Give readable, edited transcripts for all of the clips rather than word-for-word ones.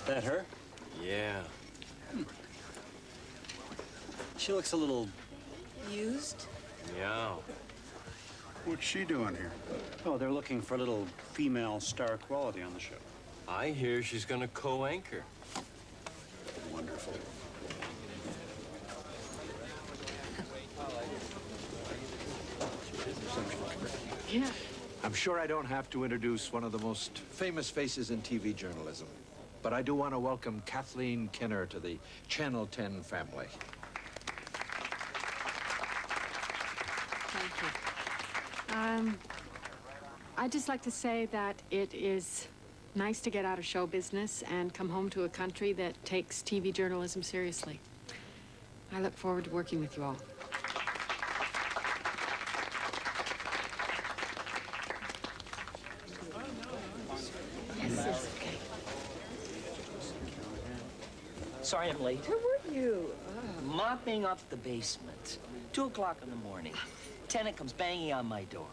That her? Yeah. She looks a little... Used? Yeah. What's she doing here? Oh, they're looking for a little female star quality on the show. I hear she's gonna co-anchor. Wonderful. Yeah. I'm sure I don't have to introduce one of the most famous faces in TV journalism, but I do want to welcome Kathleen Kinner to the Channel 10 family. Thank you. I'd just like to say that it is nice to get out of show business and come home to a country that takes TV journalism seriously. I look forward to working with you all. Yes, okay. Sorry I'm late. Where were you? Mopping up the basement. 2 o'clock in the morning. Tenant comes banging on my door.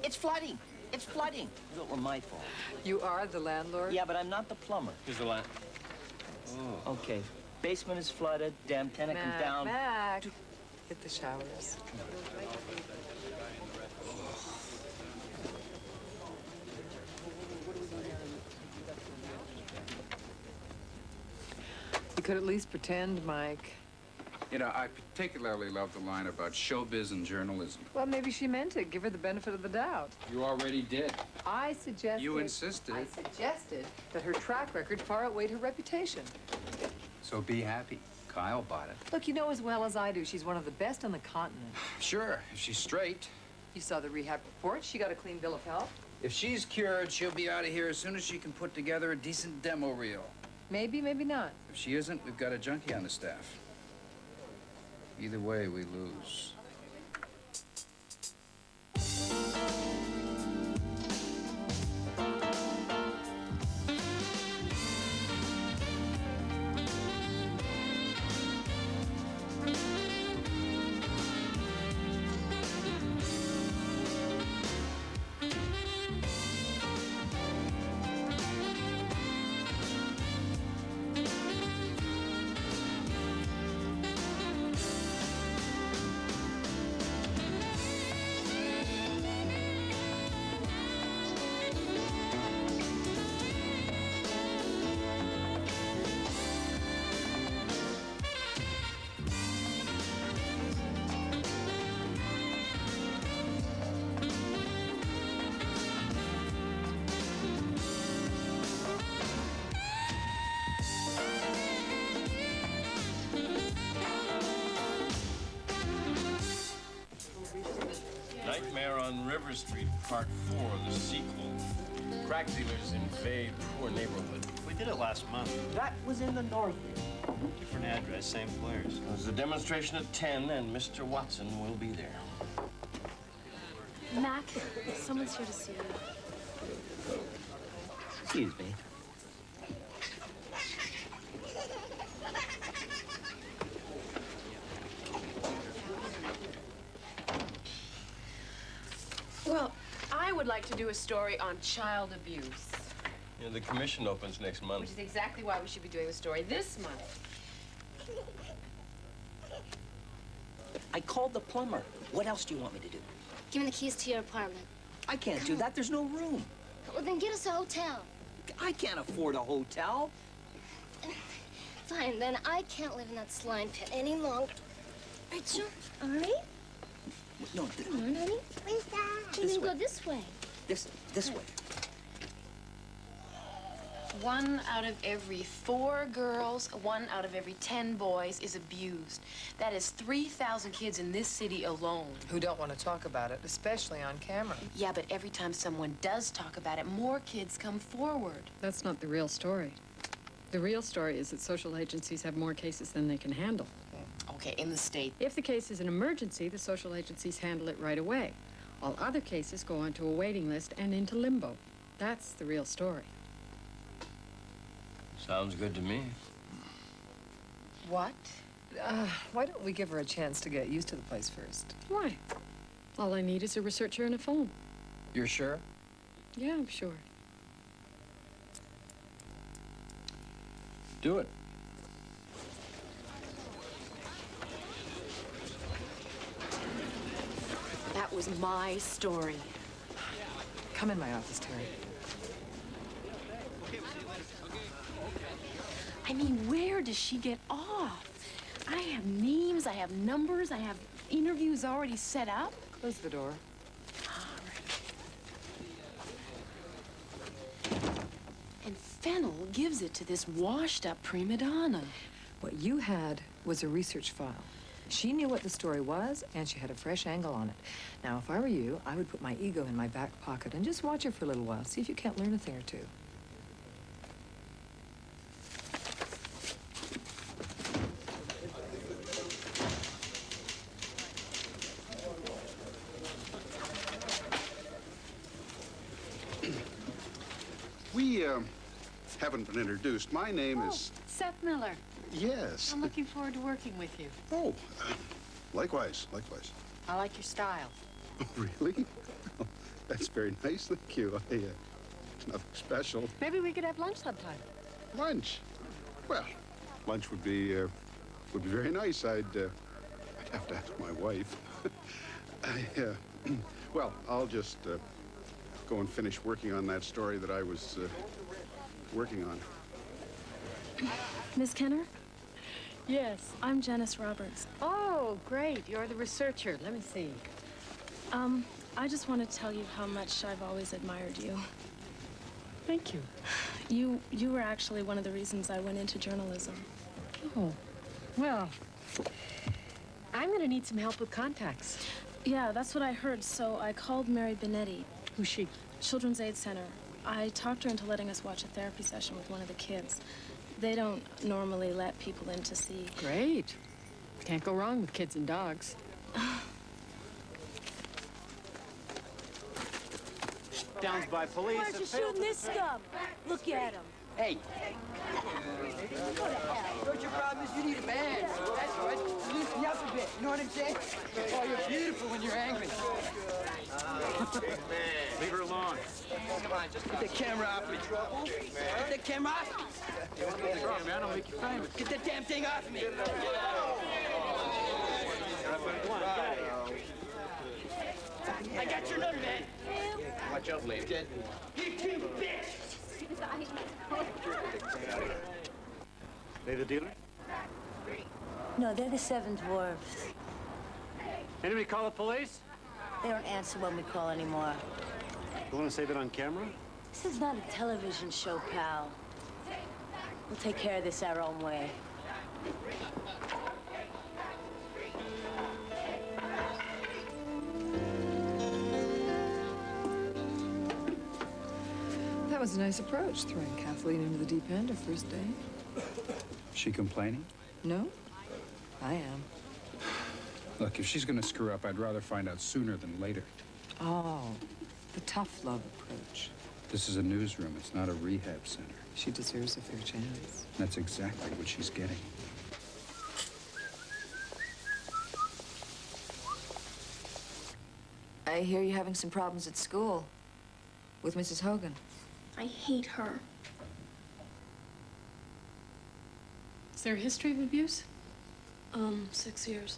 It's flooding. It's flooding. If it were my fault. You are the landlord? Yeah, but I'm not the plumber. Here's the line. Oh. Okay. Basement is flooded. Damn tenant comes down. Mac. Hit the showers. You could at least pretend, Mike. You know, I particularly love the line about showbiz and journalism. Well, maybe she meant it. Give her the benefit of the doubt. You already did. I suggested... You insisted. I suggested that her track record far outweighed her reputation. So be happy. Kyle bought it. Look, you know as well as I do, she's one of the best on the continent. Sure, if she's straight. You saw the rehab report. She got a clean bill of health. If she's cured, she'll be out of here as soon as she can put together a decent demo reel. Maybe, maybe not. If she isn't, we've got a junkie on the staff. Either way, we lose. Nightmare on River Street, Part 4, the sequel. Crack dealers in very poor neighborhood. We did it last month. That was in the north. Different address, same players. There's a demonstration at 10, and Mr. Watson will be there. Mac, someone's here to see you. Excuse me. Well, I would like to do a story on child abuse, You know, the commission opens next which month. is exactly why we should be doing the story this month. I called the plumber. What else do you want me to do? Give me the keys to your apartment. I can't do that. There's no room. Well, then get us a hotel. I can't afford a hotel. Fine, then I can't live in that slime pit any longer. Rachel, all right? No, Come on, honey. Where's that? You can go this way. this way. 1 out of every 4 girls, 1 out of every 10 boys is abused. That is 3,000 kids in this city alone. Who don't want to talk about it, especially on camera. Yeah, but every time someone does talk about it, more kids come forward. That's not the real story. The real story is that social agencies have more cases than they can handle. Okay, in the state. If the case is an emergency, the social agencies handle it right away. All other cases go onto a waiting list and into limbo. That's the real story. Sounds good to me. What? Why don't we give her a chance to get used to the place first? Why? All I need is a researcher and a phone. You're sure? Yeah, I'm sure. Do it. That was my story. Come in my office, Terry. I mean, where does she get off? I have names, I have numbers, I have interviews already set up. Close the door. And Fennel gives it to this washed-up prima donna. What you had was a research file. She knew what the story was, and she had a fresh angle on it. Now, if I were you, I would put my ego in my back pocket and just watch her for a little while, see if you can't learn a thing or two. We, haven't been introduced. My name is... Seth Miller. Yes. I'm looking forward to working with you. Oh, likewise, likewise. I like your style. Really? Oh, that's very nice, thank you. It's nothing special. Maybe we could have lunch sometime. Lunch? Well, lunch would be very nice. I'd have to ask my wife. Well, I'll just go and finish working on that story that I was working on. Miss Kenner? Yes. I'm Janice Roberts. Oh, great. You're the researcher. Let me see. I just want to tell you how much I've always admired you. Thank you. You were actually one of the reasons I went into journalism. Oh, well, I'm going to need some help with contacts. Yeah, that's what I heard, so I called Mary Benetti. Who's she? Children's Aid Center. I talked her into letting us watch a therapy session with one of the kids. They don't normally let people in to see. Great. Can't go wrong with kids and dogs. Downs by police. Where's you shooting this scum? Look at him. Hey, What your problem is you need a man. That's right. Loosen you up a bit. You know what I'm saying? Oh, you're beautiful when you're angry. Leave her alone. Come on, just get the camera off me. Get the camera off me. Man, I'll make you famous. Get the damn thing off me. I got your number, man. Watch out, lady. You two bitch! They the dealer? No, they're the Seven Dwarfs. Anybody call the police? They don't answer when we call anymore. You want to save it on camera? This is not a television show, pal. We'll take care of this our own way. That was a nice approach, throwing Kathleen into the deep end her first day. She complaining? No, I am. Look, if she's gonna screw up, I'd rather find out sooner than later. Oh, the tough love approach. This is a newsroom. It's not a rehab center. She deserves a fair chance. That's exactly what she's getting. I hear you're having some problems at school with Mrs. Hogan. I hate her. Is there a history of abuse? 6 years.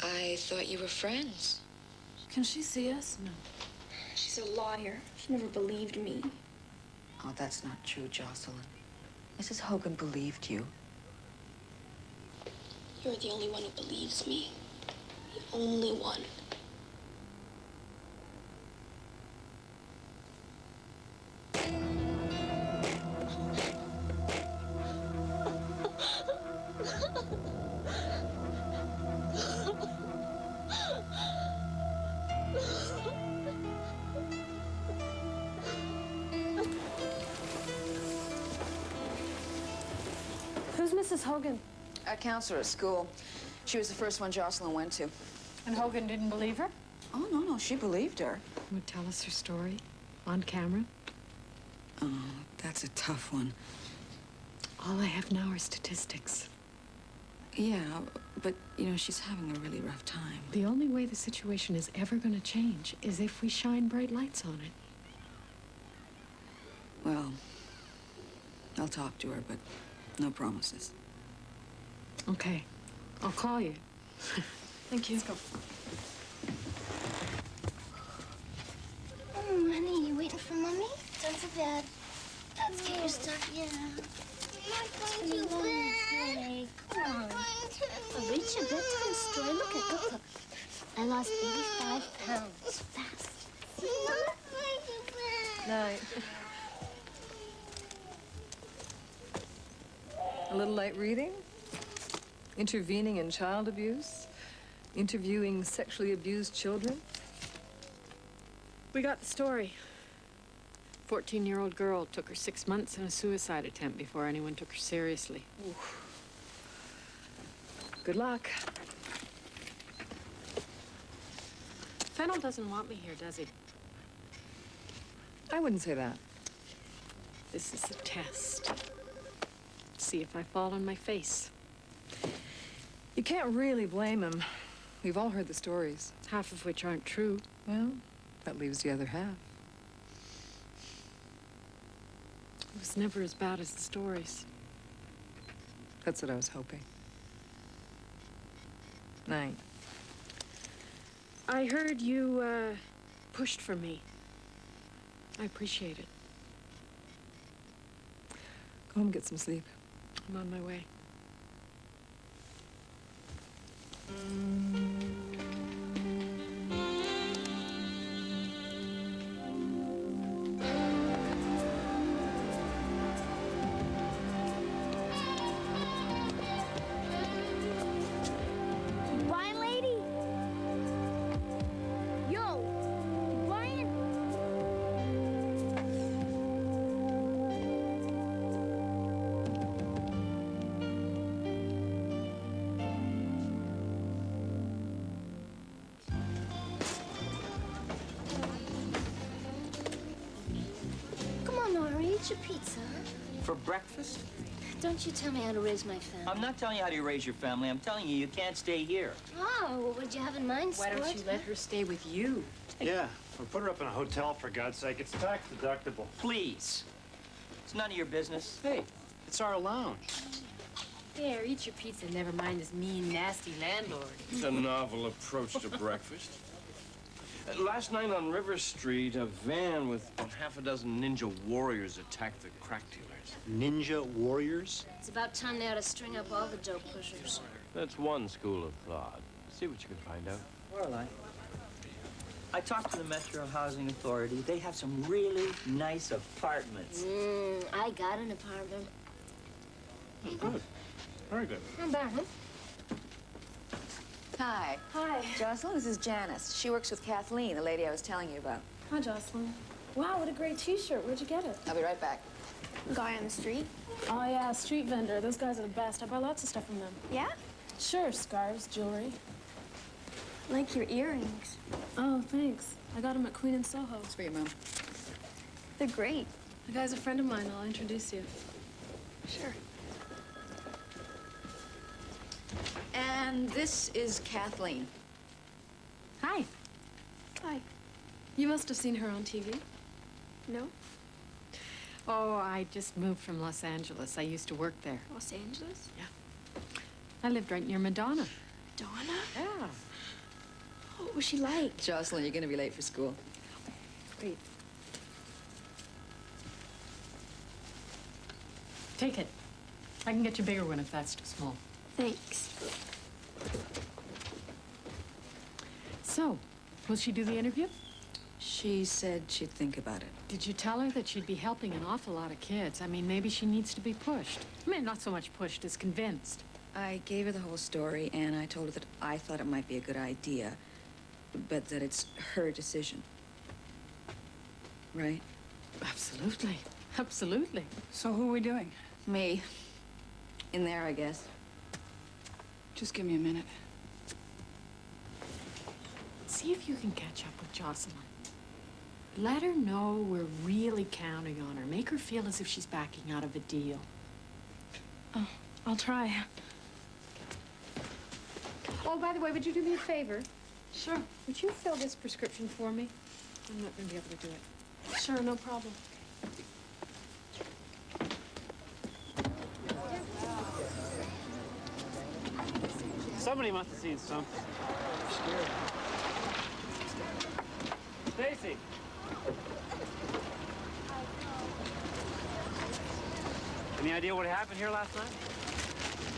I thought you were friends. Can she see us? No. She's a liar. She never believed me. Oh, that's not true, Jocelyn. Mrs. Hogan believed you. You're the only one who believes me. The only one. Who's Mrs. Hogan? A counselor at school. She was the first one Jocelyn went to. And Hogan didn't believe her? Oh, no, she believed her. Would tell us her story on camera? Oh, that's a tough one. All I have now are statistics. Yeah, but, you know, she's having a really rough time. The only way the situation is ever going to change is if we shine bright lights on it. Well, I'll talk to her, but No promises. Okay. I'll call you. Thank you. Let's go. Oh, honey, you waiting for Mommy? Don't feel bad. Let's get your stuff, yeah. I'm not going to bed. Come on. I'll reach your bedtime story. Look at look. I lost 85 pounds fast. See, Mama? Night. A little light reading? Intervening in child abuse? Interviewing sexually abused children? We got the story. 14-year-old girl took her 6 months in a suicide attempt before anyone took her seriously. Oof. Good luck. Fennel doesn't want me here, does he? I wouldn't say that. This is a test. See if I fall on my face. You can't really blame him. We've all heard the stories. Half of which aren't true. Well, that leaves the other half. It was never as bad as the stories. That's what I was hoping. Night. I heard you, pushed for me. I appreciate it. Go home and get some sleep. I'm on my way. Brian, lady? Yo, Brian? Come on, Nori, eat your pizza. For breakfast? Don't you tell me how to raise my family. I'm not telling you how to raise your family. I'm telling you, you can't stay here. Oh, what would you have in mind, Why don't Sport? you let her stay with you? Yeah, or put her up in a hotel, for God's sake. It's tax deductible. Please. It's none of your business. Hey, it's our lounge. There, eat your pizza. Never mind this mean, nasty landlord. It's a novel approach to breakfast. Last night on River Street, a van with half a dozen ninja warriors attacked the crack dealers. Ninja warriors? It's about time they ought to string up all the dope pushers. That's one school of thought. See what you can find out. Lorelei, I talked to the Metro Housing Authority. They have some really nice apartments. I got an apartment. Good. Very good. Not bad, huh? Hi. Hi. Jocelyn, this is Janice. She works with Kathleen, the lady I was telling you about. Hi, Jocelyn. Wow, what a great T-shirt. Where'd you get it? I'll be right back. Guy on the street? Oh, yeah, street vendor. Those guys are the best. I buy lots of stuff from them. Yeah? Sure, scarves, jewelry. Like your earrings. Oh, thanks. I got them at Queen and Soho. It's for your mom. They're great. The guy's a friend of mine. I'll introduce you. Sure. And this is Kathleen. Hi. Hi. You must have seen her on TV. No? Oh, I just moved from Los Angeles. I used to work there. Los Angeles? Yeah. I lived right near Madonna. Donna? Yeah. What was she like? Jocelyn, you're going to be late for school. Great. Take it. I can get you a bigger one if that's too small. Thanks. So, will she do the interview? She said she'd think about it. Did you tell her that she'd be helping an awful lot of kids? I mean, maybe she needs to be pushed. I mean, not so much pushed as convinced. I gave her the whole story, and I told her that I thought it might be a good idea, but that it's her decision. Right? Absolutely. Absolutely. So who are we doing? Me. In there, I guess. Just give me a minute. See if you can catch up with Jocelyn. Let her know we're really counting on her. Make her feel as if she's backing out of a deal. Oh, I'll try. Oh, by the way, would you do me a favor? Sure. Would you fill this prescription for me? I'm not going to be able to do it. Sure, no problem. Somebody must have seen something. Stacy. Any idea what happened here last night?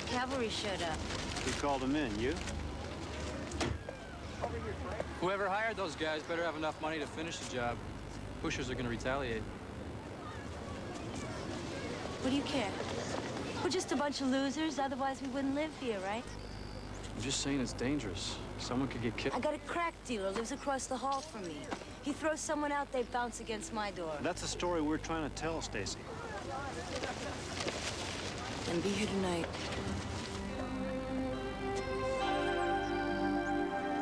Cavalry showed up. We called them in. You? Whoever hired those guys better have enough money to finish the job. Pushers are gonna retaliate. What do you care? We're just a bunch of losers, otherwise we wouldn't live here, right? I'm just saying it's dangerous. Someone could get killed. I got a crack dealer, lives across the hall from me. He throws someone out, they bounce against my door. That's a story we're trying to tell, Stacy. And be here tonight.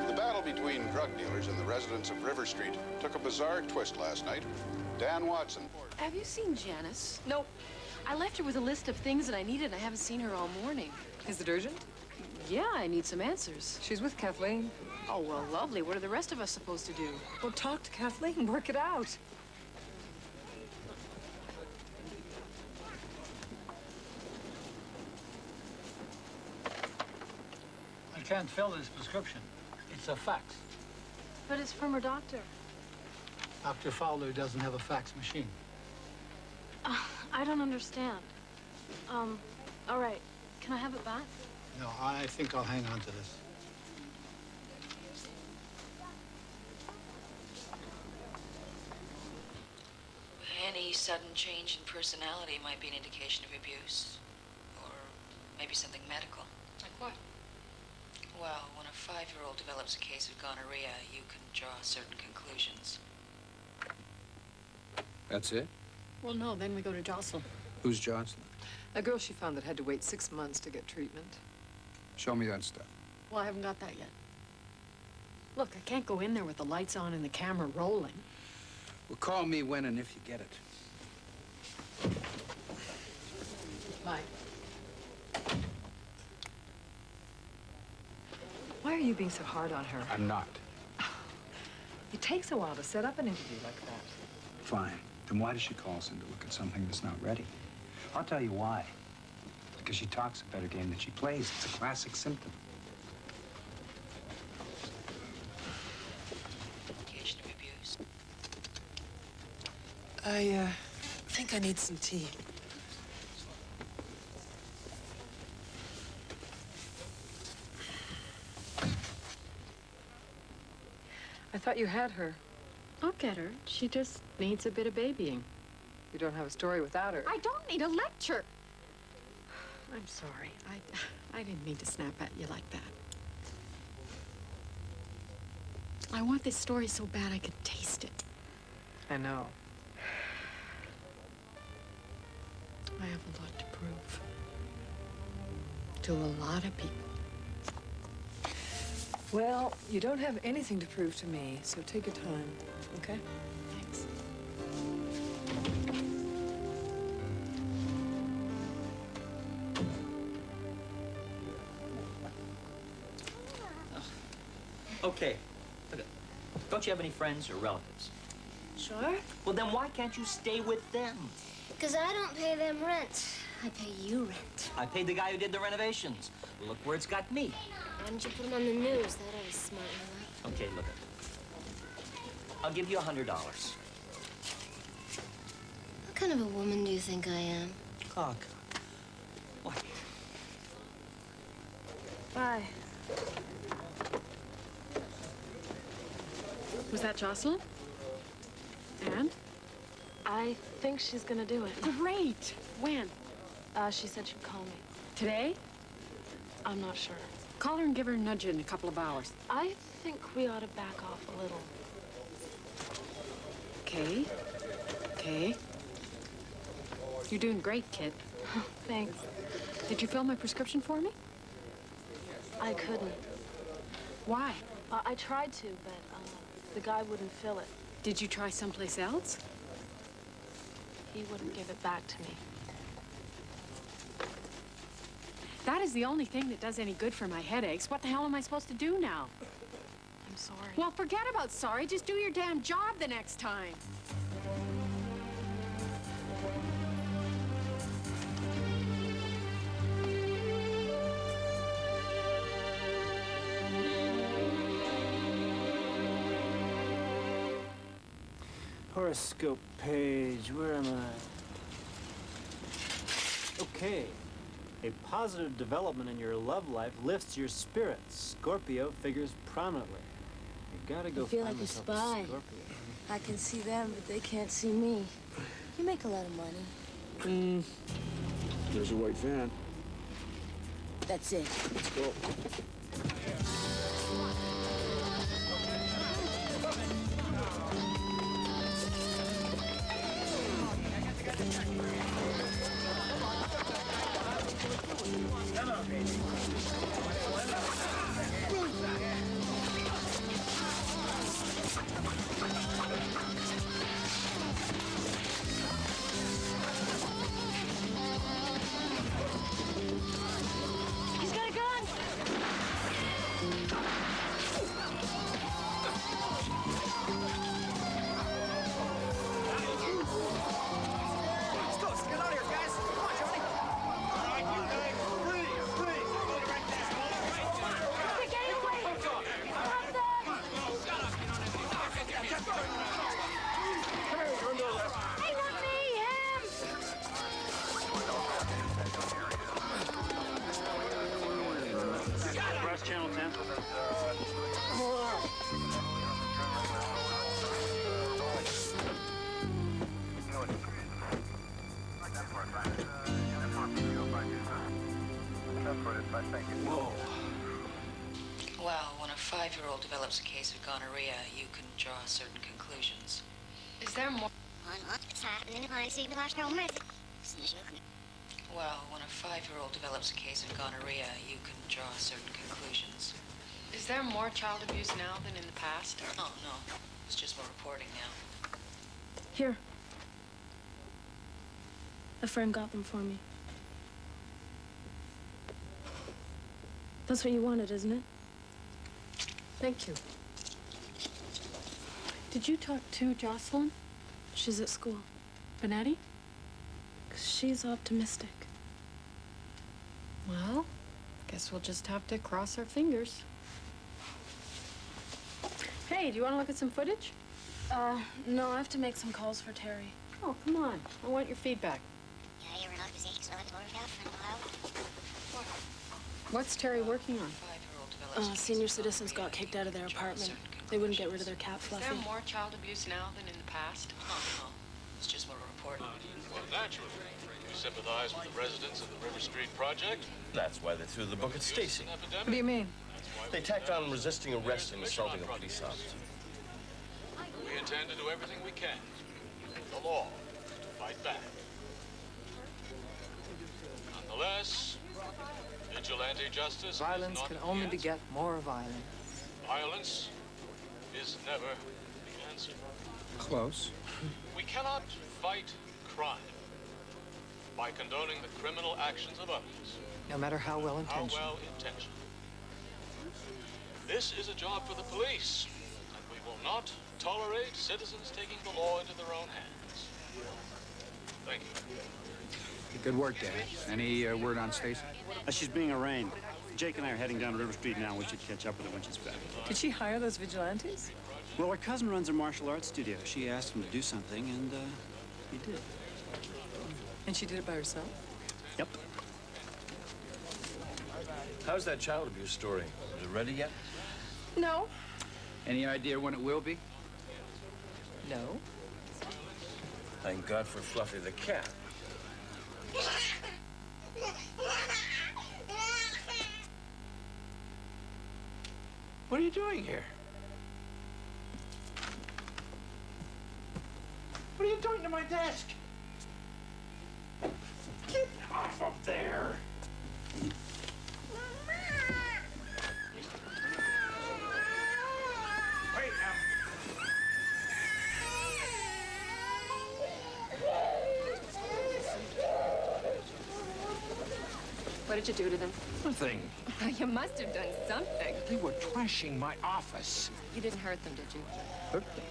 The battle between drug dealers and the residents of River Street took a bizarre twist last night. Dan Watson. Have you seen Janice? Nope. I left her with a list of things that I needed, and I haven't seen her all morning. Is it urgent? Yeah, I need some answers. She's with Kathleen. Oh, well, lovely. What are the rest of us supposed to do? Well, talk to Kathleen, work it out. I can't fill this prescription. It's a fax. But it's from her doctor. Dr. Fowler doesn't have a fax machine. I don't understand. All right. Can I have it back? No, I think I'll hang on to this. Any sudden change in personality might be an indication of abuse. Or maybe something medical. Like what? Well, when a 5-year-old develops a case of gonorrhea, you can draw certain conclusions. That's it? Well, no, then we go to Jocelyn. Who's Jocelyn? A girl she found that had to wait 6 months to get treatment. Show me that stuff. Well, I haven't got that yet. Look, I can't go in there with the lights on and the camera rolling. Well, call me when and if you get it. Bye. Why are you being so hard on her? I'm not. It takes a while to set up an interview like that. Fine. Then why does she call us in to look at something that's not ready? I'll tell you why. Because she talks a better game than she plays. It's a classic symptom. Indication of abuse. I think I need some tea. I thought you had her. I'll get her. She just needs a bit of babying. You don't have a story without her. I don't need a lecture. I'm sorry. I didn't mean to snap at you like that. I want this story so bad I could taste it. I know. I have a lot to prove. To a lot of people. Well, you don't have anything to prove to me, so take your time, okay? Thanks. Okay. Look, don't you have any friends or relatives? Sure. Well, then why can't you stay with them? Because I don't pay them rent. I pay you rent. I paid the guy who did the renovations. Look where it's got me. Why didn't you put them on the news? That I was smart enough. Okay, look. I'll give you $100. What kind of a woman do you think I am? Oh, what? Bye. Was that Jocelyn? And? I think she's gonna do it. Great! When? She said she'd call me. Today? I'm not sure. Call her and give her a nudge in a couple of hours. I think we ought to back off a little. Okay. Okay. You're doing great, kid. Thanks. Did you fill my prescription for me? I couldn't. Why? I tried to, but the guy wouldn't fill it. Did you try someplace else? He wouldn't give it back to me. That is the only thing that does any good for my headaches. What the hell am I supposed to do now? I'm sorry. Well, forget about sorry. Just do your damn job the next time. horoscope page. Where am I? Okay. A positive development in your love life lifts your spirits. Scorpio figures prominently. You gotta go I feel find like a yourself spy. Scorpio. I can see them, but they can't see me. You make a lot of money. There's a white van. That's it. Let's go. He's got a gun! Let's go. Let's get out of here, guys. Come on, Johnny. All right, you guys. Freeze. Freeze. Hold it right there. They're getting away! Stop them! Hey, not me! Him! Press channel 10. Whoa. Well, when a 5-year-old develops a case of gonorrhea, you can draw certain conclusions. Is there more? Well, when a 5-year-old develops a case of gonorrhea, you can draw certain conclusions. Is there more child abuse now than in the past? Oh, no. It's just more reporting now. Here. A friend got them for me. That's what you wanted, isn't it? Thank you. Did you talk to Jocelyn? She's at school. Benetti? She's optimistic. Well, guess we'll just have to cross our fingers. Hey, do you want to look at some footage? No, I have to make some calls for Terry. Oh, come on. I want your feedback. What's Terry working on? Senior citizens got kicked out of their apartment. They wouldn't get rid of their cat, Is Fluffy. there more child abuse now than in the past? Oh, no. It's just more reporting. Well, naturally. You sympathize with the residents of the River Street project? That's why they threw the book at Stacy. What do you mean? They tacked on resisting arrest and assaulting a police officer. We intend to do everything we can. The law to fight back. Nonetheless, vigilante justice Violence is not can the only answer. beget more violence. Violence is never the answer. Close. We cannot fight crime by condoning the criminal actions of others. No matter how well How intentioned. well intentioned. This is a job for the police, and we will not tolerate citizens taking the law into their own hands. Thank you. Good work, Dad. Any word on Stacy? She's being arraigned. Jake and I are heading down River Street now. We should catch up with her when she's back. Did she hire those vigilantes? Well, her cousin runs a martial arts studio. She asked him to do something, and he did. And she did it by herself? Yep. How's that child abuse story? Is it ready yet? No. Any idea when it will be? No. Thank God for Fluffy the cat. What are you doing here? What are you doing to my desk? Get off of there! Wait now. What did you do to them? Nothing. You must have done something. They were trashing my office. You didn't hurt them, did you? Hurt them?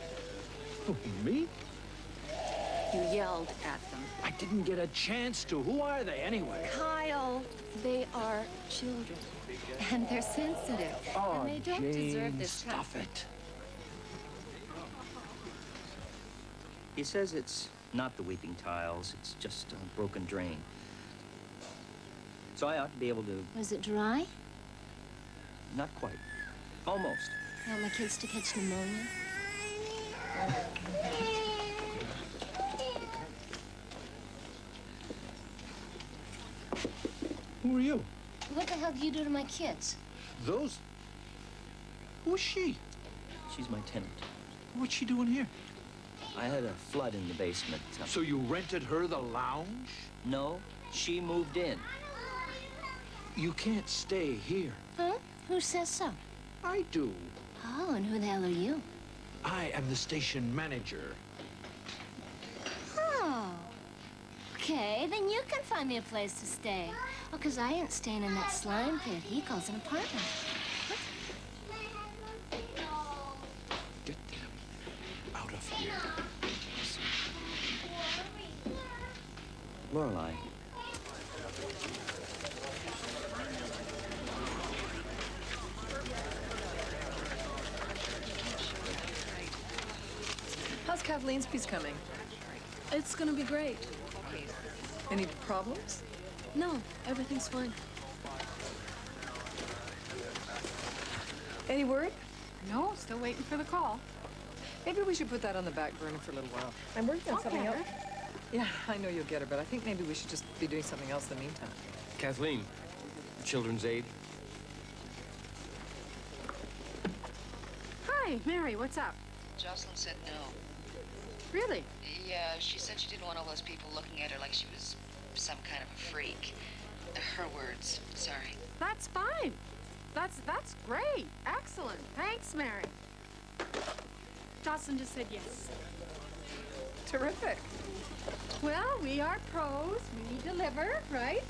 Me? You yelled at them. I didn't get a chance to. Who are they anyway? Kyle, they are children. And they're sensitive. Oh, and they don't Jane, deserve this kind stop it. He says it's not the weeping tiles, it's just a broken drain. So I ought to be able to... Was it dry? Not quite. Almost. I want my kids to catch pneumonia. Who are you? What the hell do you do to my kids? Those? Who is she? She's my tenant. What's she doing here? I had a flood in the basement. So you rented her the lounge? No, she moved in. You can't stay here. Huh? Who says so? I do. Oh, and who the hell are you? I am the station manager. Oh. Okay, then you can find me a place to stay. Oh, 'cause I ain't staying in that slime pit he calls an apartment. Get them out of here. Lorelei. How's Kathleen's piece coming? It's gonna be great. Any problems? No, everything's fine. Any word? No, still waiting for the call. Maybe we should put that on the back burner for a little while. I'm working on something else. Yeah, I know you'll get her, but I think maybe we should just be doing something else in the meantime. Kathleen, Children's Aid. Hi, Mary, what's up? Jocelyn said no. Really? Yeah, she said she didn't want all those people looking at her like she was some kind of a freak. Her words. Sorry. That's fine. That's great. Excellent. Thanks, Mary. Jocelyn just said yes. Terrific. Well, we are pros. We deliver, right?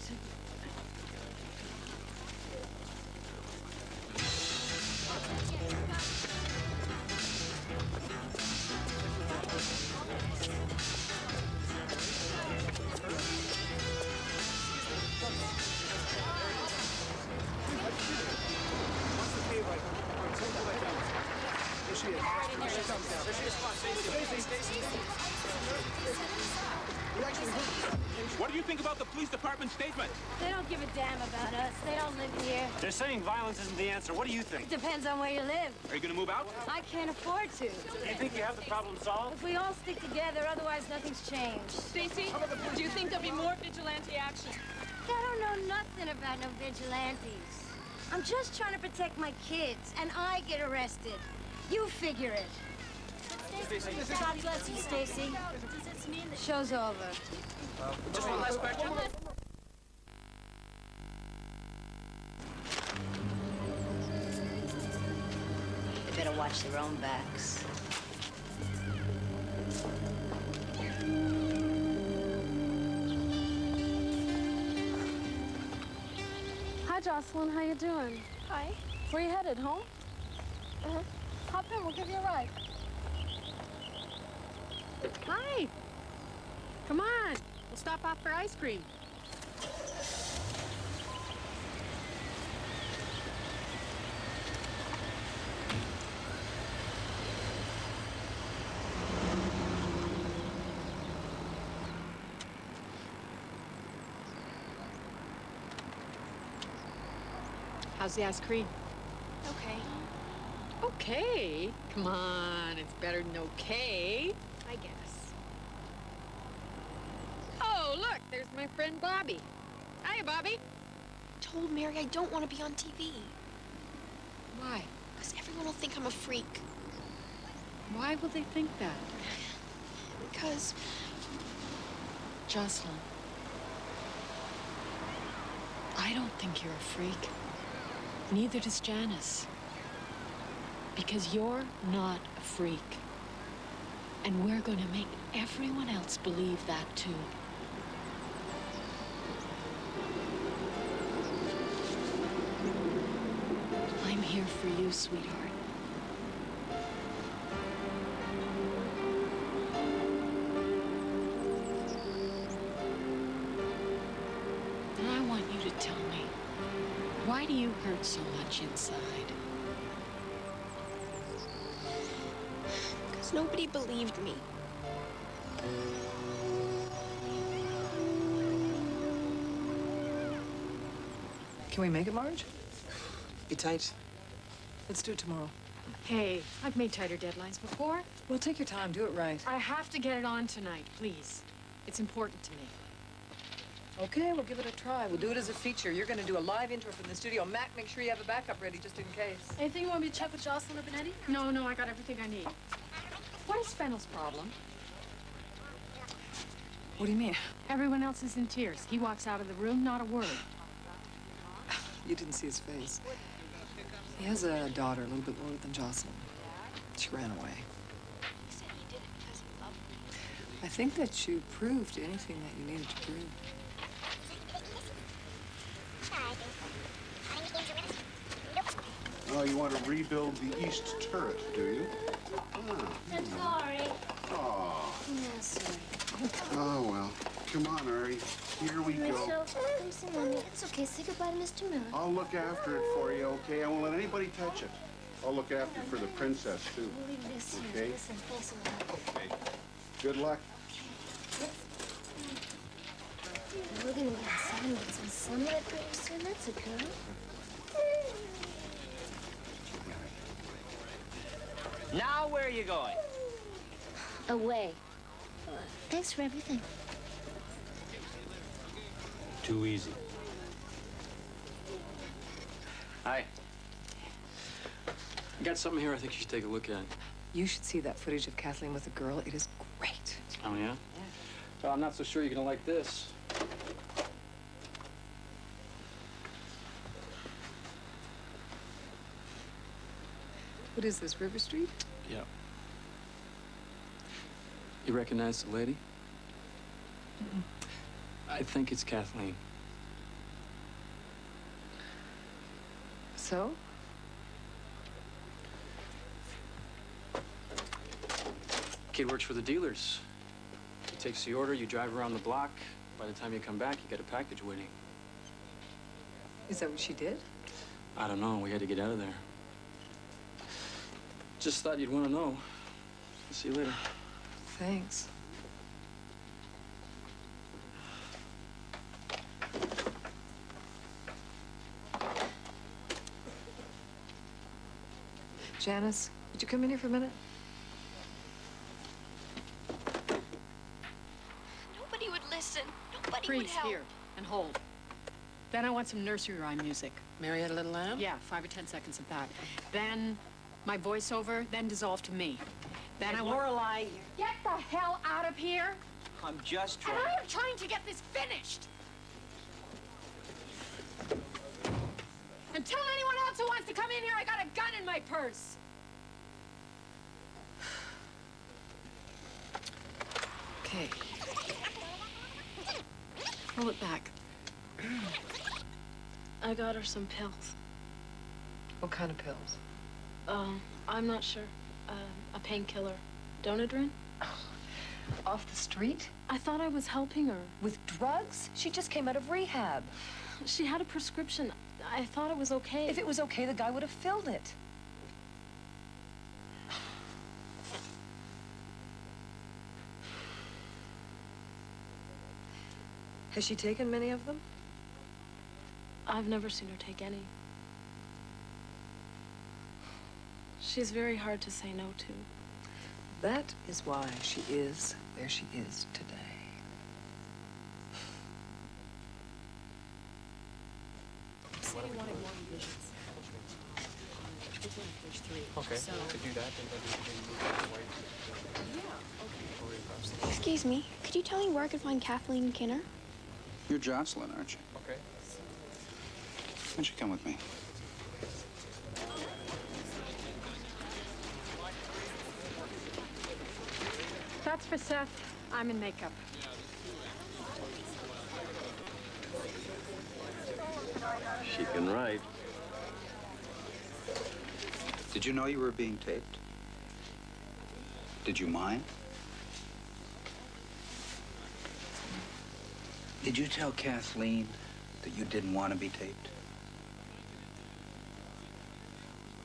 What do you think about the police department statement? They don't give a damn about us. They don't live here. They're saying violence isn't the answer. What do you think? Depends on where you live. Are you going to move out? I can't afford to. Do you think you have the problem solved? If we all stick together, otherwise nothing's changed. Stacy, do you think there'll be more vigilante action? I don't know nothing about no vigilantes. I'm just trying to protect my kids, and I get arrested. You figure it. God bless you, Stacy. Show's over. Just one last question. They better watch their own backs. Hi, Jocelyn. How you doing? Hi. Where you headed? Home? Hop in. We'll give you a ride. Hi. Come on. We'll stop off for ice cream. How's the ice cream? Okay. Okay. Come on. It's better than okay, I guess. Oh, look, there's my friend Bobby. Hiya, Bobby. Told Mary I don't want to be on TV. Why? Because everyone will think I'm a freak. Why will they think that? Because... Jocelyn, I don't think you're a freak. Neither does Janice. Because you're not a freak. And we're going to make everyone else believe that, too. I'm here for you, sweetheart. And I want you to tell me, why do you hurt so much inside? Because nobody believed me. Can we make it, Marge? Be tight. Let's do it tomorrow. Hey, I've made tighter deadlines before. Well, take your time. Do it right. I have to get it on tonight, please. It's important to me. Okay, we'll give it a try. We'll do it as a feature. You're going to do a live intro from the studio. Mac, make sure you have a backup ready just in case. Anything you want me to check with Jocelyn or Benetti? No, I got everything I need. What is Fennel's problem? What do you mean? Everyone else is in tears. He walks out of the room, not a word. You didn't see his face. He has a daughter, a little bit older than Jocelyn. She ran away. I think that you proved anything that you needed to prove. Oh, you want to rebuild the east turret, do you? I'm sorry. Oh. Yeah, sorry. Oh, well. Come on, Ari. Here we go. Listen, Mommy, it's okay. Say goodbye to Mr. Miller. I'll look after it for you, okay? I won't let anybody touch it. I'll look after it for the princess, too. Okay? Listen, thanks a lot. Okay. Good luck. We're gonna get inside and get some sunlight pretty soon. That's a girl. Now, where are you going? Away. Thanks for everything. Too easy. Hi. I got something here I think you should take a look at. You should see that footage of Kathleen with the girl. It is great. Oh, yeah? Well, I'm not so sure you're gonna like this. What is this, River Street? Yeah. You recognize the lady? Mm-mm. I think it's Kathleen. So? Kid works for the dealers. He takes the order, you drive around the block. By the time you come back, you got a package waiting. Is that what she did? I don't know. We had to get out of there. Just thought you'd want to know. See you later. Thanks. Janice, would you come in here for a minute? Nobody would listen. Nobody would Freeze help. here and hold. Then I want some nursery rhyme music. Marietta Little Lamb? Yeah, 5 or 10 seconds of that. Then my voiceover, then dissolve to me. Then I want... Lorelei, Get the hell out of here! I'm just And trying. I am trying to get this finished! And tell anyone else who wants to come in here I got a gun in my purse! Okay. Pull it back. I got her some pills. What kind of pills? I'm not sure. A painkiller. Donadrin? Off the street? I thought I was helping her. With drugs? She just came out of rehab. She had a prescription. I thought it was okay. If it was okay, the guy would have filled it. Has she taken many of them? I've never seen her take any. She's very hard to say no to. That is why she is where she is today. Okay, So- we could do that. Excuse me, could you tell me where I could find Kathleen Kinner? You're Jocelyn, aren't you? Okay. Why don't you come with me? That's for Seth. I'm in makeup. She can write. Did you know you were being taped? Did you mind? Did you tell Kathleen that you didn't want to be taped?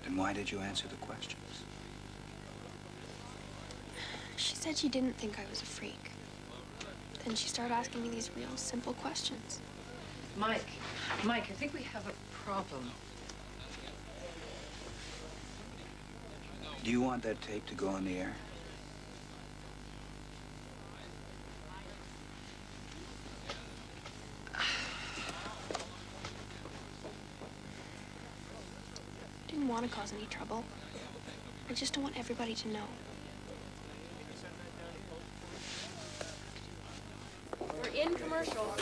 Then why did you answer the questions? She said she didn't think I was a freak. Then she started asking me these real simple questions. Mike, I think we have a problem. Do you want that tape to go on the air? I didn't want to cause any trouble. I just don't want everybody to know. We're in commercial.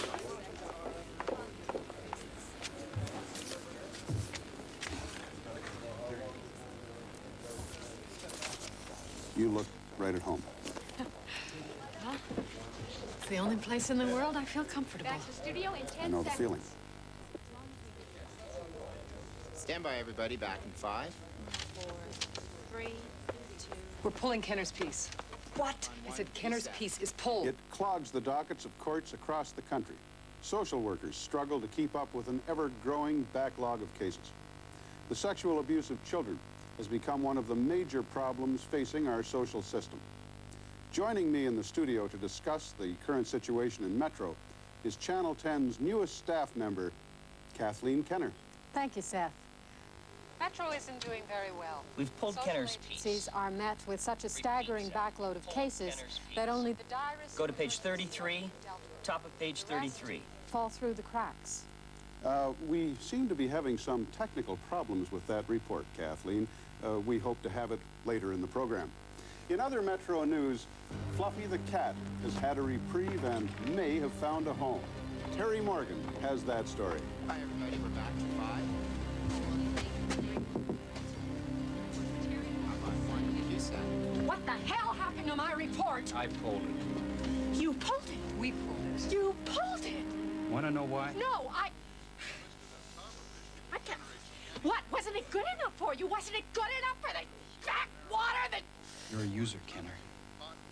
You look right at home. Well, it's the only place in the world I feel comfortable. Back to studio in 10 I know the seconds. feeling. Stand by, everybody. Back in 5. 4, 3, 2. We're pulling Kenner's piece. What? I said Kenner's piece is pulled. It clogs the dockets of courts across the country. Social workers struggle to keep up with an ever-growing backlog of cases. The sexual abuse of children has become one of the major problems facing our social system. Joining me in the studio to discuss the current situation in Metro is Channel 10's newest staff member, Kathleen Kenner. Thank you, Seth. Metro isn't doing very well. We've pulled Kenner's piece. Agencies are met with such a staggering backload of cases that only the diarists Go to page 33, top of page 33. fall through the cracks. We seem to be having some technical problems with that report, Kathleen. We hope to have it later in the program. In other Metro news, Fluffy the cat has had a reprieve and may have found a home. Terry Morgan has that story. Hi, everybody. We're back to 5. What the hell happened to my report? I pulled it. You pulled it. We pulled it. You pulled it. Want to know why? No, I can't. What? Wasn't it good enough for you? Wasn't it good enough for the backwater that... You're a user, Kenner.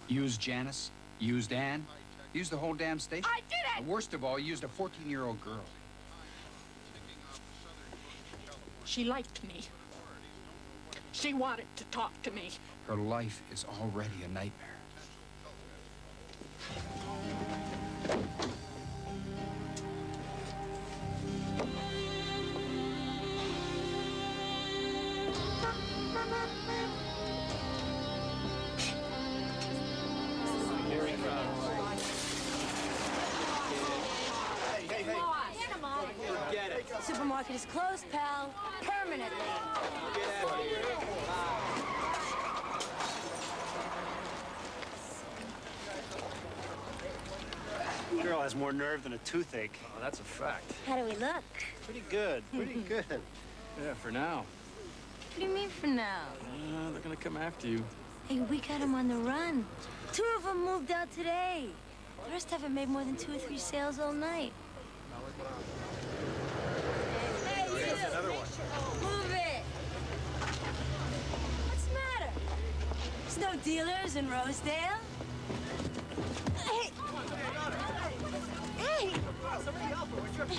Used Janice, used Ann, used the whole damn station. I did it! And worst of all, used a 14-year-old girl. She liked me. She wanted to talk to me. Her life is already a nightmare. Supermarket is closed, pal. Permanently. Girl has more nerve than a toothache. Oh, that's a fact. How do we look? Pretty good, pretty good. Yeah, for now. What do you mean for now? They're gonna come after you. Hey, we got them on the run. 2 of them moved out today. The rest haven't made more than 2 or 3 sales all night. Hey, you! Here's another one. Move it! What's the matter? There's no dealers in Rosedale. Hey! Hey! Somebody help her. Come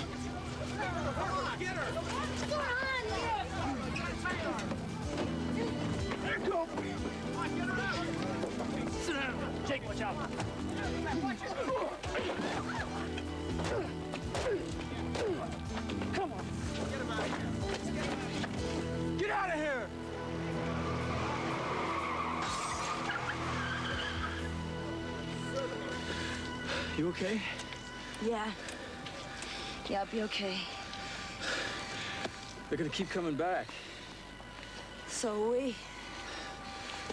on, get her! What's going on here? There you go! Come on, get her out! Sit down. Jake, watch out. Watch it! Come on. Get him out of here. Get out of here! You okay? Yeah. Yeah, I'll be okay. They're gonna keep coming back. So are we.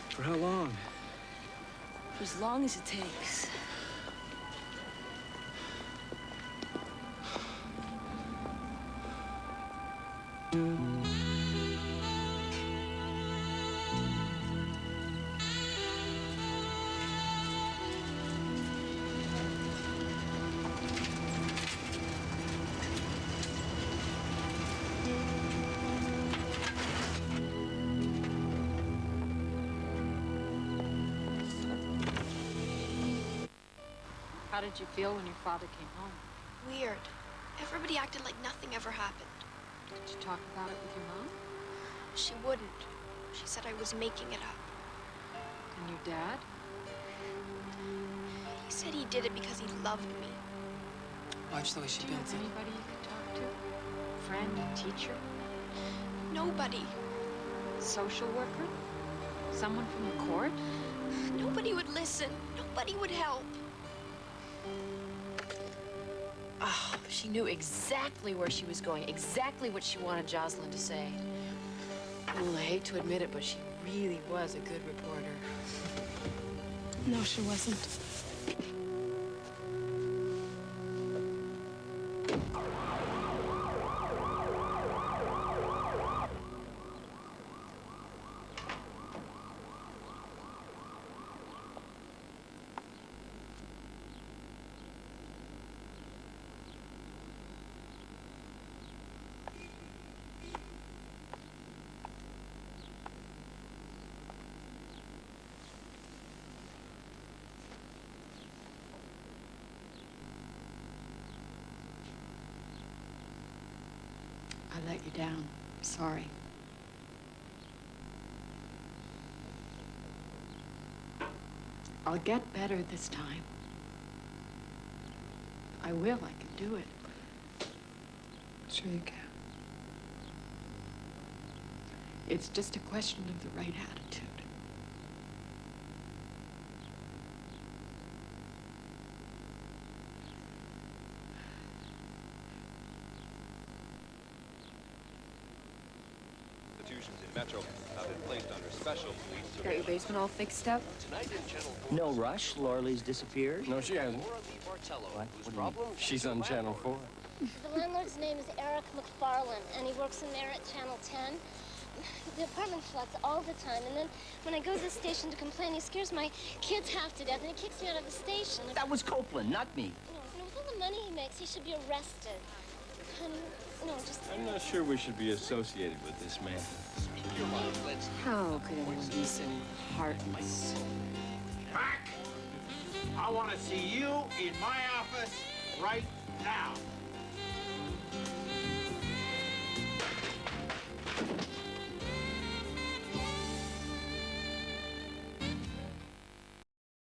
For how long? For as long as it takes. How did you feel when your father came home? Weird. Everybody acted like nothing ever happened. Did you talk about it with your mom? She wouldn't. She said I was making it up. And your dad? He said he did it because he loved me. Watch the way she Do you builds have it. anybody you could talk to? Friend, teacher, Nobody. social worker? Someone from the court? Nobody would listen. Nobody would help. Oh, she knew exactly where she was going, exactly what she wanted Jocelyn to say. Well, I hate to admit it, but she really was a good reporter. No, she wasn't. I let you down. Sorry. I'll get better this time. I will. I can do it. Sure you can. It's just a question of the right attitude. Institutions in Metro have been placed under special police Got your surveillance. basement all fixed up? Tonight in Channel 4. No rush. Laurel's disappeared. No, she hasn't. She's on Channel 4. The landlord's name is Eric McFarlane, and he works in there at Channel 10. The apartment floods all the time, and then when I go to the station to complain, he scares my kids half to death, and he kicks me out of the station. That was Copeland, not me. With all the money he makes, he should be arrested. I'm not sure we should be associated with this man. How could anyone be so heartless? Back! I want to see you in my office right now.